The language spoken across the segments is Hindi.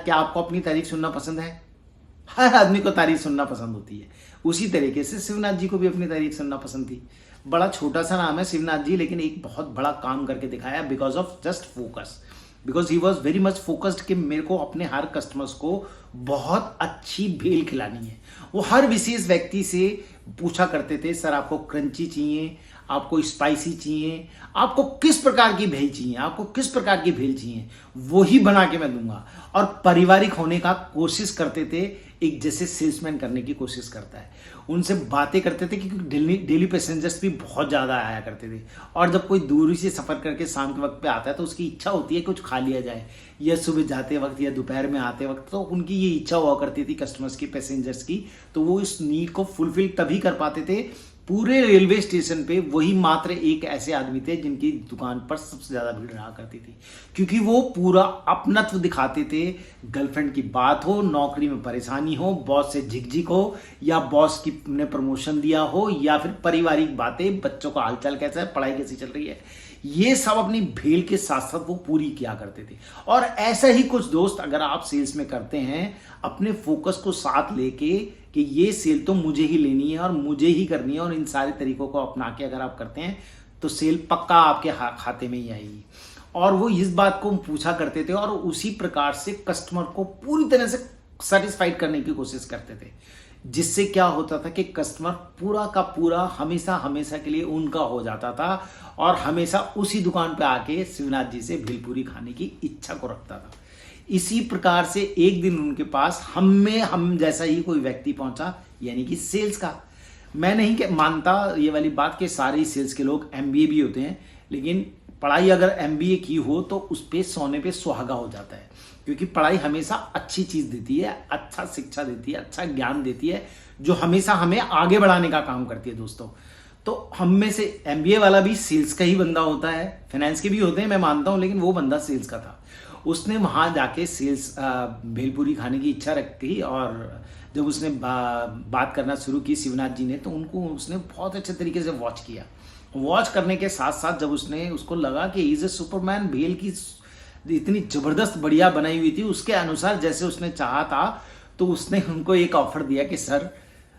क्या आपको अपनी तारीफ सुनना पसंद है? हर आदमी को तारीफ सुनना पसंद होती है। उसी तरीके से शिवनाथ जी को भी अपनी तारीफ सुनना पसंद थी। बड़ा छोटा सा नाम है शिवनाथ जी, लेकिन एक बहुत बड़ा काम करके दिखाया because of just focus, because he was very much focused कि मेरे को अपने हर कस्टमर्स को बहुत अच्छी भेल खिलानी है। वो हर विशेष व्यक्ति से पूछा करते थे, सर आपको क्रंची चाहिए, आपको स्पाइसी चाहिए, आपको किस प्रकार की भेल चाहिए, आपको किस प्रकार की भेल चाहिए, वही बना के मैं दूंगा। और पारिवारिक होने का कोशिश करते थे, एक जैसे सेल्समैन करने की कोशिश करता है। उनसे बातें करते थे क्योंकि डेली पैसेंजर्स भी बहुत ज़्यादा आया करते थे, और जब कोई दूरी से सफ़र करके शाम के वक्त पे आता है तो उसकी इच्छा होती है कुछ खा लिया जाए, या सुबह जाते वक्त या दोपहर में आते वक्त, तो उनकी ये इच्छा हुआ करती थी कस्टमर्स की, पैसेंजर्स की। तो वो इस नीड को फुलफिल तभी कर पाते थे। पूरे रेलवे स्टेशन पे वही मात्र एक ऐसे आदमी थे जिनकी दुकान पर सबसे ज्यादा भीड़ रहा करती थी, क्योंकि वो पूरा अपनत्व दिखाते थे। गर्लफ्रेंड की बात हो, नौकरी में परेशानी हो, बॉस से झिकझिक हो, या बॉस की ने प्रमोशन दिया हो, या फिर पारिवारिक बातें, बच्चों का हालचाल कैसा है, पढ़ाई कैसी चल रही है, ये सब अपनी भेल के साथ साथ वो पूरी किया करते थे। और ऐसा ही कुछ दोस्त अगर आप सेल्स में करते हैं, अपने फोकस को साथ लेके कि ये सेल तो मुझे ही लेनी है और मुझे ही करनी है, और इन सारे तरीकों को अपना के अगर आप करते हैं तो सेल पक्का आपके खाते में ही आएगी। और वो इस बात को पूछा करते थे और उसी प्रकार से कस्टमर को पूरी तरह से सेटिस्फाइड करने की कोशिश करते थे, जिससे क्या होता था कि कस्टमर पूरा का पूरा हमेशा हमेशा के लिए उनका हो जाता था, और हमेशा उसी दुकान पे आके शिवनाथ जी से भेलपूरी खाने की इच्छा को रखता था। इसी प्रकार से एक दिन उनके पास हम जैसा ही कोई व्यक्ति पहुंचा, यानी कि सेल्स का। मैं नहीं मानता ये वाली बात कि सारे सेल्स के लोग एमबीए भी होते हैं, लेकिन पढ़ाई अगर एमबीए की हो तो उस पे सोने पे सुहागा हो जाता है, क्योंकि पढ़ाई हमेशा अच्छी चीज देती है, अच्छा शिक्षा देती है, अच्छा ज्ञान देती है, जो हमेशा हमें आगे बढ़ाने का काम करती है दोस्तों। तो हम में से एमबीए वाला भी सेल्स का ही बंदा होता है, फाइनेंस के भी होते हैं मैं मानता हूं, लेकिन वो बंदा सेल्स का था। उसने वहां जाके सेल्स भेलपूरी खाने की इच्छा रखी, और जब उसने बात करना शुरू की शिवनाथ जी ने, तो उनको उसने बहुत अच्छे तरीके से वॉच किया। वॉच करने के साथ साथ जब उसको लगा कि इज ए सुपरमैन, भेल की इतनी जबरदस्त बढ़िया बनाई हुई थी उसके अनुसार जैसे उसने चाहा था, तो उसने उनको एक ऑफर दिया कि सर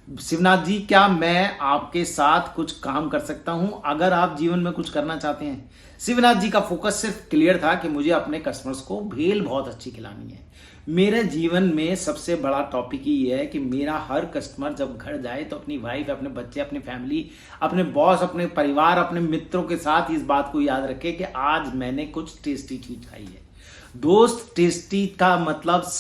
शिवनाथ जी, क्या मैं आपके साथ कुछ काम कर सकता हूं अगर आप जीवन में कुछ करना चाहते हैं। शिवनाथ जी का फोकस सिर्फ क्लियर था कि मुझे अपने कस्टमर्स को भेल बहुत अच्छी खिलानी है। मेरे जीवन में सबसे बड़ा टॉपिक ही है कि मेरा हर कस्टमर जब घर जाए तो अपनी वाइफ, अपने बच्चे, अपनी फैमिली, अपने बॉस, अपने परिवार, अपने मित्रों के साथ इस बात को याद रखे कि आज मैंने कुछ टेस्टी चीज खाई है। दोस्त, टेस्टी का मतलब